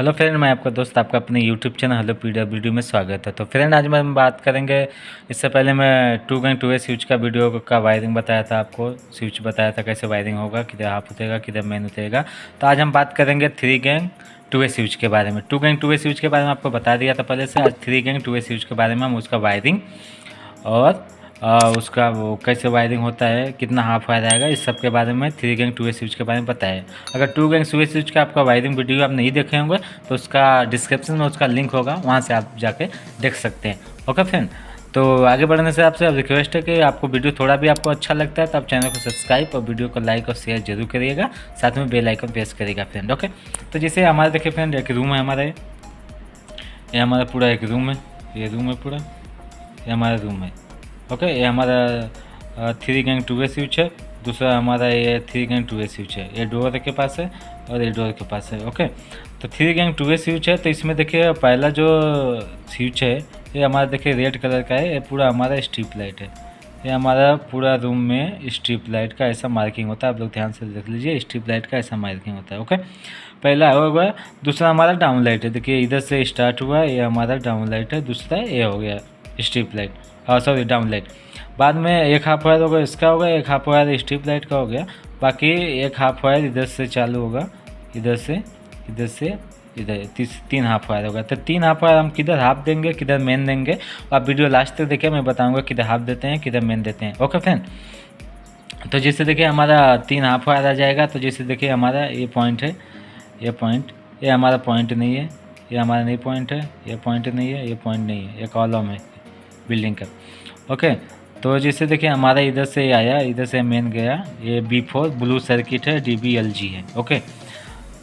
Hello friend, मैं आपका दोस्त आपका अपने यूट्यूब चैनल हेलो वीडियो में स्वागत है। तो फ्रेंड, आज हम बात करेंगे। इससे पहले मैं 2 स्विच का वीडियो का वायरिंग बताया था, आपको स्विच बताया था कैसे वायरिंग होगा, किधर हाफ उतरेगा किधर मेन उतरेगा। तो आज हम बात करेंगे 3 स्विच के बारे में। 2 स्विच के बारे में आपको बता दिया था पहले से। आज 3 स्विच के बारे में हम उसका वायरिंग और उसका वो कैसे वायरिंग होता है, कितना हाफ वायर आएगा, इस सब के बारे में 3 स्विच के बारे में पता है। अगर 2 स्विच का आपका वायरिंग वीडियो आप नहीं देखे होंगे तो उसका डिस्क्रिप्शन में उसका लिंक होगा, वहाँ से आप जाके देख सकते हैं। ओके फ्रेंड, तो आगे बढ़ने से आपसे रिक्वेस्ट है कि आपको वीडियो थोड़ा भी आपको अच्छा लगता है तो आप चैनल को सब्सक्राइब और वीडियो को लाइक और शेयर जरूर करिएगा, साथ में बेल आइकन प्रेस करिएगा फ्रेंड। ओके, तो जैसे हमारे देखिए फ्रेंड, एक रूम है हमारा, ये हमारा पूरा एक रूम है, ये रूम है पूरा, ये हमारा रूम है। ओके, ये हमारा 3 स्विच है। दूसरा हमारा ये 3 स्विच है, ये डोर के पास है और ये डोर के पास है। ओके, तो 3 स्विच है। तो इसमें देखिए पहला जो स्विच है ये हमारा देखिए रेड कलर का है, ये पूरा हमारा स्ट्रिप लाइट है। ये हमारा पूरा रूम में स्ट्रिप लाइट का ऐसा मार्किंग होता है, आप लोग ध्यान से देख लीजिए, स्ट्रिप लाइट का ऐसा मार्किंग होता है। ओके, पहला हो गया। दूसरा हमारा डाउन लाइट है, देखिए इधर से स्टार्ट हुआ, ये हमारा डाउन लाइट है। दूसरा ये हो गया strip light, sorry down light. बाद में एक हाफ वायर होगा, इसका होगा, एक हाफ वायर स्ट्रिप लाइट का हो गया। बाकी एक हाफ वायर इधर से चालू होगा, इधर से इधर 3 हाफ वायर होगा। तो 3 हाफ वायर हम किधर हाफ देंगे, किधर मेन देंगे, आप वीडियो लास्ट तक देखिए, मैं बताऊंगा किधर हाफ देते हैं किधर मेन देते हैं। ओके फ्रेंड, तो जैसे देखिए हमारा 3 हाफ वायर आ जाएगा। तो जैसे देखिए हमारा ये पॉइंट है, ये पॉइंट, ये हमारा पॉइंट नहीं है, ये हमारा नहीं पॉइंट है, ये पॉइंट नहीं है, ये पॉइंट नहीं है, ये कॉलम है बिल्डिंग का। ओके, तो जैसे देखिए हमारा इधर से आया, इधर से मेन गया, ये B4 ब्लू सर्किट है, DBLG है। ओके,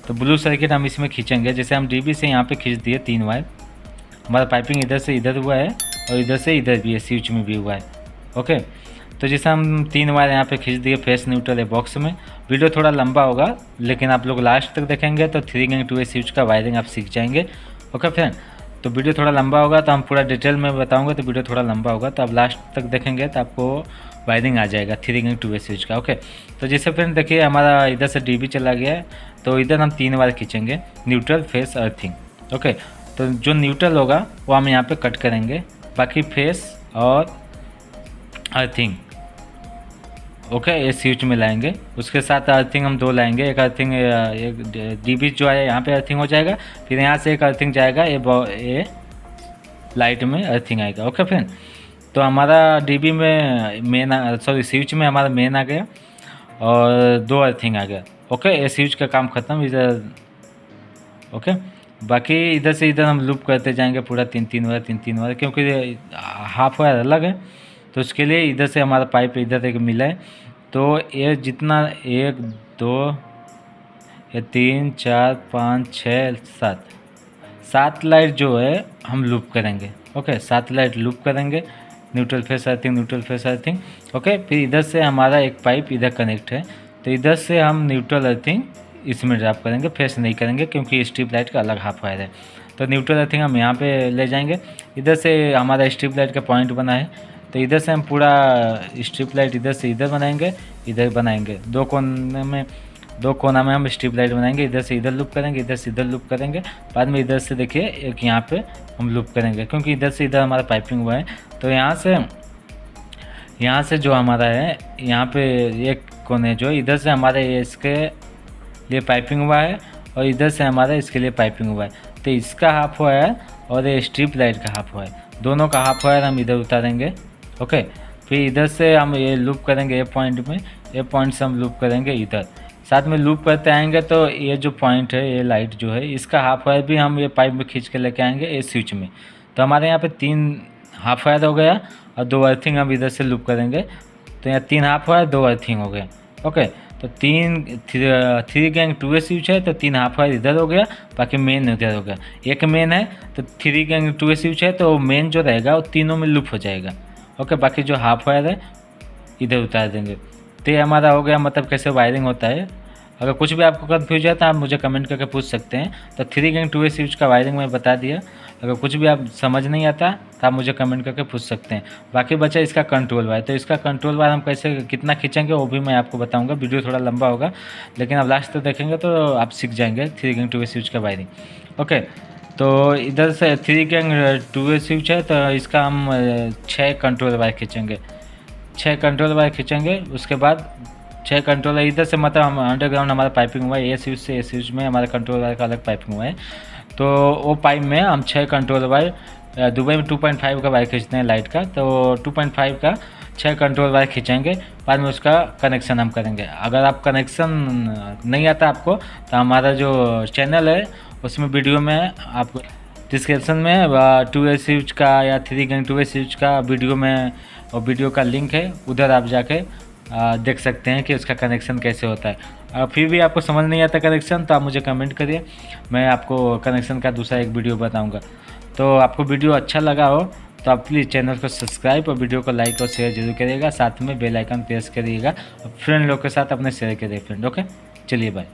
तो ब्लू सर्किट हम इसमें खींचेंगे। जैसे हम DB से यहाँ पे खींच दिए 3 वायर, हमारा पाइपिंग इधर से इधर हुआ है और इधर से इधर भी है, स्विच में भी हुआ है। ओके, तो जैसे हम 3 वायर यहाँ पे खींच दिए, फेस न्यूट्रल है बॉक्स में। वीडियो थोड़ा लंबा होगा लेकिन आप लोग लास्ट तक देखेंगे तो 3 स्विच का वायरिंग आप सीख जाएंगे। ओके फ्रेंड, तो वीडियो थोड़ा लंबा होगा तो हम पूरा डिटेल में बताऊंगा, तो वीडियो थोड़ा लंबा होगा तो आप लास्ट तक देखेंगे तो आपको वायरिंग आ जाएगा 3 स्विच का। ओके, तो जैसे फ्रेंड देखिए हमारा इधर से DB चला गया है, तो इधर हम 3 बार खींचेंगे, न्यूट्रल फेस अर्थिंग। ओके, तो जो न्यूट्रल होगा वो हम यहाँ पे कट करेंगे, बाकी फेस और अर्थिंग ओके ये स्विच में लाएंगे। उसके साथ अर्थिंग हम 2 लाएंगे, एक अर्थिंग एक DB जो है यहाँ पे अर्थिंग हो जाएगा, फिर यहाँ से एक अर्थिंग जाएगा, ये लाइट में अर्थिंग आएगा। ओके फ्रेंड, तो हमारा DB में मेन, सॉरी स्विच में हमारा मेन आ गया और 2 अर्थिंग आ गया। ओके, ये स्विच का काम ख़त्म इधर। ओके, बाकी इधर से इधर हम लूप करते जाएंगे पूरा 3 वायर, क्योंकि हाफ वायर अलग है तो उसके लिए इधर से हमारा पाइप इधर एक मिला है। तो ये जितना 1 2 ये 3 4 5 6 7 लाइट जो है हम लूप करेंगे। ओके, 7 लाइट लूप करेंगे, न्यूट्रल फेस अर्थिंग। ओके, फिर इधर से हमारा एक पाइप इधर कनेक्ट है, तो इधर से हम न्यूट्रल अर्थिंग इसमें ड्रॉप करेंगे, फेस नहीं करेंगे क्योंकि स्ट्रिप लाइट का अलग हाफ वायर है। तो न्यूट्रल अर्थिंग हम यहाँ पे ले जाएंगे। इधर से हमारा स्ट्रिप लाइट का पॉइंट बना है, तो इधर से हम पूरा स्ट्रिप लाइट इधर से इधर बनाएंगे, इधर बनाएंगे, 2 कोना में हम स्ट्रिप लाइट बनाएंगे। इधर से इधर लूप करेंगे, इधर से इधर लूप करेंगे, बाद में इधर से देखिए एक यहाँ पे हम लूप करेंगे, क्योंकि इधर से इधर हमारा पाइपिंग हुआ है। तो यहाँ से जो हमारा है, यहाँ पे एक कोने जो इधर से हमारे इसके लिए पाइपिंग हुआ है और इधर से हमारा इसके लिए पाइपिंग हुआ है। तो इसका हाफ वायर और ये स्ट्रिप लाइट का हाफ वायर, दोनों का हाफ वायर हम इधर उतारेंगे। ओके, फिर इधर से हम ये लूप करेंगे, ये पॉइंट में, ये पॉइंट से हम लूप करेंगे इधर, साथ में लूप करते आएंगे। तो ये जो पॉइंट है, ये लाइट जो है, इसका हाफ वायर भी हम ये पाइप में खींच के लेके आएंगे ये स्विच में। तो हमारे यहाँ पे 3 हाफ वायर हो गया और 2 अर्थिंग हम इधर से लूप करेंगे, तो यहाँ 3 हाफ वायर 2 अर्थिंग हो गए। ओके, तो 3 स्विच है तो 3 हाफ वायर इधर हो गया, बाकी मेन इधर हो गया। एक मेन है तो 3 स्विच है तो मेन जो रहेगा वो तीनों में लूप हो जाएगा। ओके, बाकी जो हाफ वायर है इधर उतार देंगे। तो ये हमारा हो गया, मतलब कैसे वायरिंग होता है। अगर कुछ भी आपको कन्फ्यूज है तो आप मुझे कमेंट करके पूछ सकते हैं। तो 3 स्विच का वायरिंग मैं बता दिया, अगर कुछ भी आप समझ नहीं आता तो आप मुझे कमेंट करके पूछ सकते हैं। बाकी बचा इसका कंट्रोल वायर, तो इसका कंट्रोल वायर हम कैसे कितना खींचेंगे वो भी मैं आपको बताऊंगा। वीडियो थोड़ा लंबा होगा लेकिन आप लास्ट तक देखेंगे तो आप सीख जाएंगे 3 स्विच का वायरिंग। ओके, तो इधर से 3 गैंग 2 स्विच है, तो इसका हम 6 कंट्रोल वायर खींचेंगे, 6 कंट्रोल वायर खींचेंगे। उसके बाद 6 कंट्रोल इधर से, मतलब हम अंडरग्राउंड हमारा पाइपिंग हुआ है, ए स्विच से ए स्विच में हमारा कंट्रोल वायर का अलग पाइपिंग हुआ है। तो वो पाइप में हम 6 कंट्रोल वायर, दुबई में 2.5 का वायर खींचते हैं लाइट का, तो 2.5 का 6 कंट्रोल वायर खींचेंगे। बाद में उसका कनेक्शन हम करेंगे। अगर आप कनेक्शन नहीं आता आपको, तो हमारा जो चैनल है उसमें वीडियो में आपको डिस्क्रिप्शन में 2 स्विच का या 3 गैंग 2 स्विच का वीडियो में, और वीडियो का लिंक है, उधर आप जाके देख सकते हैं कि उसका कनेक्शन कैसे होता है। फिर भी आपको समझ नहीं आता कनेक्शन, तो आप मुझे कमेंट करिए, मैं आपको कनेक्शन का दूसरा एक वीडियो बताऊंगा। तो आपको वीडियो अच्छा लगा हो तो आप प्लीज़ चैनल को सब्सक्राइब और वीडियो को लाइक और शेयर जरूर करिएगा, साथ में बेल आइकन प्रेस करिएगा और फ्रेंड लोग के साथ अपने शेयर करिए फ्रेंड। ओके, चलिए बाय।